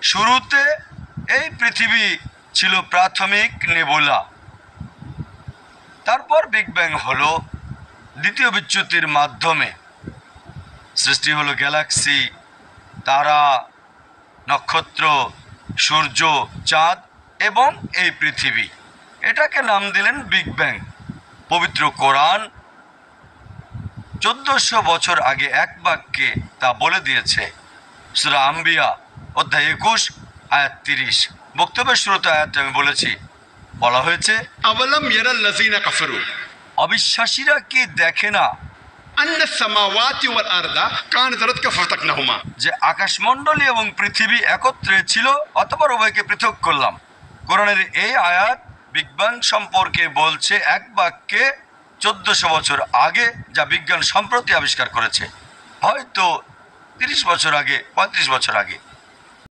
শুরুতে এই পৃথিবী ছিল প্রাথমিক নেবুলা, তারপর বিগ ব্যাং হলো, দ্বিতীয় বিচ্যুতির মাধ্যমে সৃষ্টি হলো গ্যালাক্সি, তারা, নক্ষত্র, সূর্য, চাঁদ এবং এই পৃথিবী। এটাকে নাম দিলেন বিগ ব্যাং। পবিত্র কোরআন 1400 বছর আগে এক বাক্যে তা বলে দিয়েছে। সূরা আম্বিয়া অধ্যায় 21 আয়াত 30। বক্তব্যের শুরুতে আয়াতটা আমি বলেছি, বলা হয়েছে, আওয়ালাম ইয়ারাল্লাযীনা কাফারু অবিশ্বাসীরা কি দেখে না আন্না সামাওয়াতি ওয়াল আরদা কানাত রাতকা ফাতাকনাহুমা, যে আকাশমণ্ডলী এবং পৃথিবী একত্রে ছিল, অতঃপর উভয়কে পৃথক করলাম। কোরআনের এই আয়াত বিগ ব্যাং সম্পর্কে বলছে এক বাক্যে 1400 বছর আগে, যা বিজ্ঞান সম্প্রতি আবিষ্কার করেছে, হয়তো 30 বছর আগে, 35 বছর আগে।